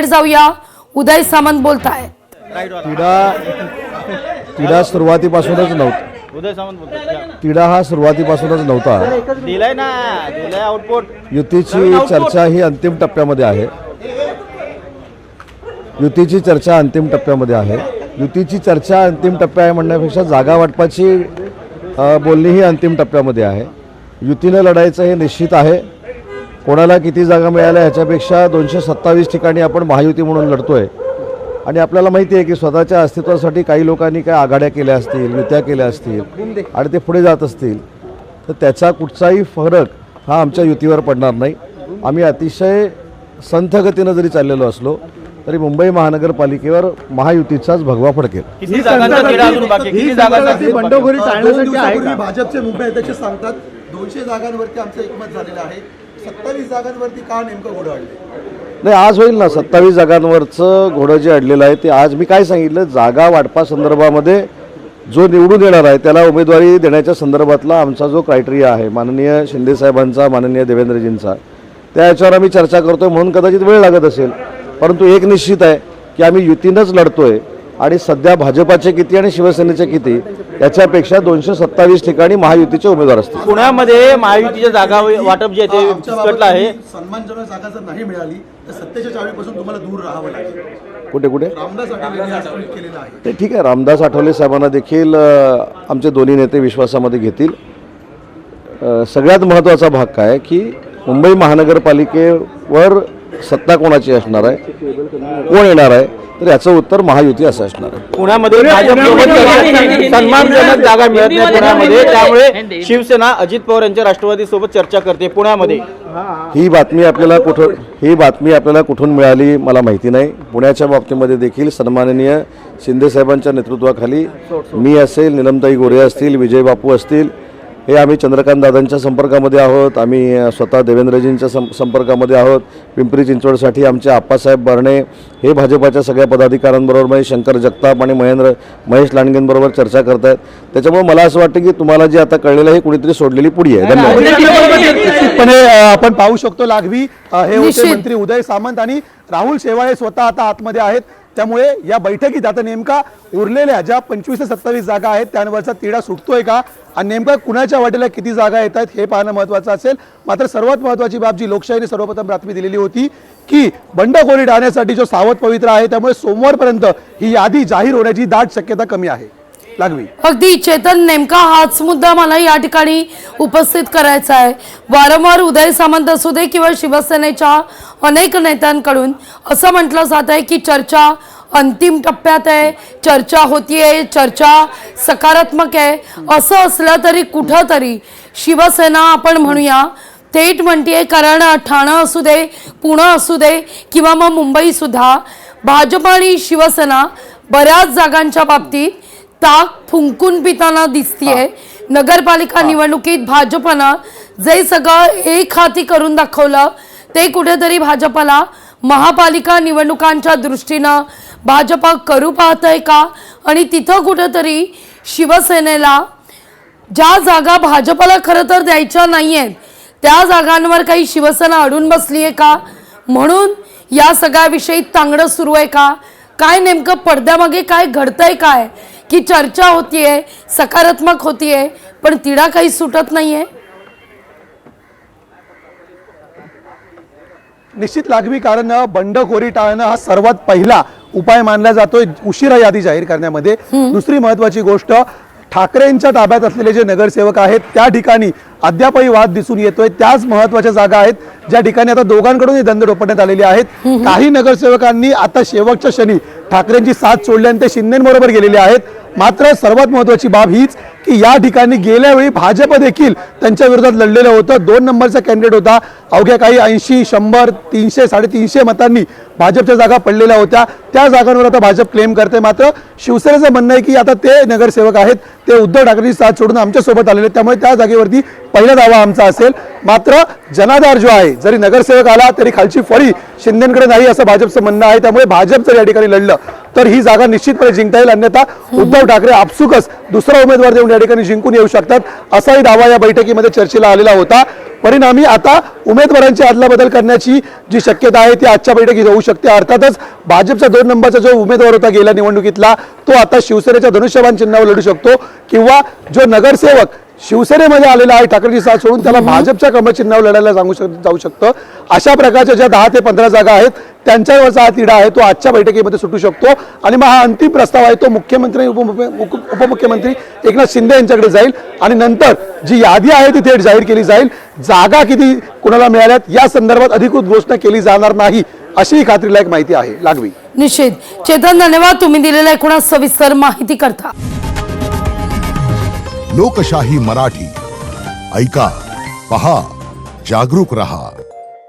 थेट जाऊया, उदय सामंत बोलतायत. तिढा सुरुवातीपासूनच नव्हता. उदय सामंत बोलतो. तिढा हा सुरुवातीपासूनच नव्हता. दिलाय ना, दिलाय आउटपुट. युतीची चर्चा ही अंतिम टप्प्यामध्ये आहे. युतीची चर्चा अंतिम टप्प्यामध्ये आहे. युतीची चर्चा अंतिम टप्प्या आहे म्हणण्यापेक्षा जागा वाटपाची बोलणी ही अंतिम टप्प्यामध्ये आहे. युतीनं लढायचं हे निश्चित आहे. कोणाला किती जागा मिळाल्या ह्याच्यापेक्षा 227 ठिकाणी आपण महायुती म्हणून लढतोय. आणि आपल्याला माहिती आहे की स्वतःच्या अस्तित्वासाठी काही लोकांनी काय आघाड्या केल्या असतील, युत्या केल्या असतील आणि ते पुढे जात असतील, तर त्याचा कुठचाही फरक हा आमच्या युतीवर पडणार नाही. आम्ही अतिशय संथ गतीनं जरी चाललेलो असलो तरी मुंबई महानगरपालिकेवर महायुतीचाच भगवा फडकेल. किती जागांचा तिढा अजून बाकी? किती जागांचा बंडखोरी टाळण्यासाठी आहे का? भाजपचे मुंबई अध्यक्ष सांगतात 200 जागांवरती आमचं एकमत झालेलं आहे. 27 जागांवरती का नेमकं घोडं अडले? नाही, आज होईल ना. 27 जागांवरचं घोडं जे अडलेलं आहे ते आज मी काय सांगितलं, जागा वाटपा संदर्भामध्ये जो निवडून येणार आहे त्याला उमेदवारी देण्याच्या संदर्भातला आमचा जो क्रायटेरिया आहे माननीय शिंदे साहेबांचा, माननीय देवेंद्रजींचा, त्या याच्यावर आम्ही चर्चा करतोय. म्हणून कदाचित वेळ लागत असेल, परंतु एक निश्चित आहे की आम्ही युतीनंच लढतोय. आणि सध्या भाजपाचे किती आणि शिवसेनेचे किती याच्यापेक्षा 227 ठिकाणी महायुतीचे उमेदवार असतील. पुण्यामध्ये महायुतीच्या जागा वाटप जे ते विस्कटलं आहे. सन्मानजनक जागा जर नाही मिळाली तर सत्तेच्या चावीपासून तुम्हाला दूर राहावं लागेल. कुठे कुठे रामदास आठवले यांनी आज ट्विट केलेलं आहे. ते ठीक आहे. रामदास आठवले साहेबांना देखील आमचे दोन्ही नेते विश्वासामध्ये घेतील. सगळ्यात महत्त्वाचा भाग काय की मुंबई महानगरपालिकेवर सत्ता कोणाची असणार आहे, कोण येणार आहे, तर याचं उत्तर महायुती असं असणार आहे. पुण्यामध्ये भाजपसोबत सन्मानजनक जागा मिळत नाही पुण्यामध्ये, त्यामुळे शिवसेना अजित पवार यांच्या राष्ट्रवादी सोबत चर्चा करते पुण्यामध्ये. ही बातमी आपल्याला कुठून मिळाली मला माहिती नाही. पुण्याच्या बाबतीमध्ये देखील सन्माननीय शिंदे साहेबांच्या नेतृत्वाखाली मी असेल, निलमताई गोरे असतील, विजय बापू असतील, हे आम्ही चंद्रकांत दादांच्या संपर्कामध्ये आहोत. आम्ही स्वतः देवेंद्रजींच्या संपर्कामध्ये आहोत. पिंपरी चिंचवडसाठी आमचे आप्पासाहेब बर्णे हे भाजपाच्या सगळ्या पदाधिकाऱ्यांबरोबर म्हणजे शंकर जगताप आणि महेश लांडगेंबरोबर चर्चा करत आहेत. त्याच्यामुळे मला असं वाटतं की तुम्हाला जे आता कळलेलं आहे कुणीतरी सोडलेली पुढी आहे. निश्चितपणे आपण पाहू शकतो लागवी हे होते मंत्री उदय सामंत आणि राहुल शेवाळे स्वतः आता आतमध्ये आहेत. त्यामुळे या बैठकीत आता नेमका उरलेल्या ज्या 25 ते 27 जागा आहेत त्यांवरचा तिढा सुटतोय का आणि नेमका कुणाच्या वाटेला किती जागा येत आहेत हे पाहणं महत्त्वाचं असेल. मात्र सर्वात महत्त्वाची बाब जी लोकशाहीने सर्वप्रथम बातमी दिलेली होती की बंडखोरी टाळण्यासाठी जो सावध पवित्रा आहे त्यामुळे सोमवारपर्यंत ही यादी जाहीर होण्याची दाट शक्यता कमी आहे. लागवी अगदी चेतन, नेमका हाच मुद्दा मला या ठिकाणी उपस्थित करायचा आहे. वारंवार उदय सामंत असू दे किंवा शिवसेनेच्या अनेक नेत्यांकडून असं म्हटलं जात आहे की चर्चा अंतिम टप्प्यात आहे, चर्चा होतीये, चर्चा सकारात्मक आहे. असं असलं तरी कुठंतरी शिवसेना आपण म्हणूया थेट म्हणतीये, कारण ठाणं असू दे, पुणे असू दे किंवा मग मुंबईसुद्धा भाजप आणि शिवसेना बऱ्याच जागांच्या बाबतीत ताक फुंकून पिताना दिसतीये. नगरपालिका निवडणुकीत भाजपनं जे सगळं एक हाती करून दाखवलं ते कुठेतरी भाजपला महापालिका निवडणुकांच्या दृष्टीनं भाजप करू पाहतंय का, आणि तिथं कुठेतरी शिवसेनेला ज्या जागा भाजपला खरं तर द्यायच्या नाही आहेत त्या जागांवर काही शिवसेना अडून बसली आहे का, म्हणून या सगळ्याविषयी तांगडं सुरू आहे का, काय नेमकं पडद्यामागे काय घडतंय, काय की चर्चा होतीये, सकारात्मक होतीये पण तिढा काही सुटत नाहीये. निश्चित लागवी, कारण बंडखोरी टाळणं हा सर्वात पहिला उपाय मानला जातोय उशिरा यादी जाहीर करण्यामध्ये. दुसरी महत्वाची गोष्ट, ठाकरेंच्या ताब्यात असलेले जे नगरसेवक आहेत त्या ठिकाणी अद्यापही वाद दिसून येतोय. त्याच महत्वाच्या जागा आहेत ज्या ठिकाणी आता दोघांकडून दंड रोपण्यात आलेले आहेत. काही नगरसेवकांनी आता शेवटच्या क्षणी ठाकरेंची साथ सोडली आणि ते शिंदेबरोबर गेलेले आहेत. मात्र सर्वात महत्वाची बाब हीच की या ठिकाणी गेल्या वेळी भाजप देखील त्यांच्या विरोधात लढलेलं होतं. 2 नंबरचा कॅन्डिडेट होता. अवघ्या काही 80, 100, 300, 350 मतांनी भाजपच्या जागा पडलेल्या होत्या. त्या जागांवर आता भाजप क्लेम करते. मात्र शिवसेनेचं म्हणणं आहे की आता ते नगरसेवक आहेत ते उद्धव ठाकरेंची साथ सोडून आमच्यासोबत आलेले, त्यामुळे त्या जागेवरती पहिला दावा आमचा असेल. मात्र जनाधार जो आहे, जरी नगरसेवक आला तरी खालची फळी शिंदेकडे नाही असं भाजपचं म्हणणं आहे. त्यामुळे भाजप जर या ठिकाणी लढलं तर ही जागा निश्चितपणे जिंकता येईल, अन्यथा उद्धव ठाकरे आपसुकच दुसरा उमेदवार देऊन या ठिकाणी जिंकून येऊ शकतात असाही दावा या बैठकीमध्ये चर्चेला आलेला होता. परिणामी आता उमेदवारांची अदलाबदल करण्याची जी शक्यता आहे ती आजच्या बैठकीत होऊ शकते. अर्थातच भाजपचा 2 नंबरचा जो उमेदवार होता गेल्या निवडणुकीतला तो आता शिवसेनेच्या धनुष्यबाण चिन्हावर लढू शकतो, किंवा जो नगरसेवक शिवसेनेमध्ये आलेला आहे ठाकरेंची साथ सोडून त्याला भाजपच्या कमळ चिन्हावर लढायला जाऊ शकतं. अशा प्रकारच्या ज्या 10 ते 15 जागा आहेत त्यांच्यावरचा हा तिढा आहे तो आजच्या बैठकीमध्ये सुटू शकतो. आणि मग हा अंतिम प्रस्ताव आहे तो मुख्यमंत्री उपमुख्यमंत्री एकनाथ शिंदे यांच्याकडे जाईल आणि नंतर जी यादी आहे ती थेट जाहीर केली जाईल. जागा किती कुणाला मिळाल्यात या संदर्भात अधिकृत घोषणा केली जाणार नाही अशी खात्रीलायक माहिती आहे. लागवी. निश्चित. चेतन, धन्यवाद तुम्ही दिलेल्या एकूण सविस्तर माहिती करता. लोकशाही मराठी ऐका, पहा, जागरूक रहा.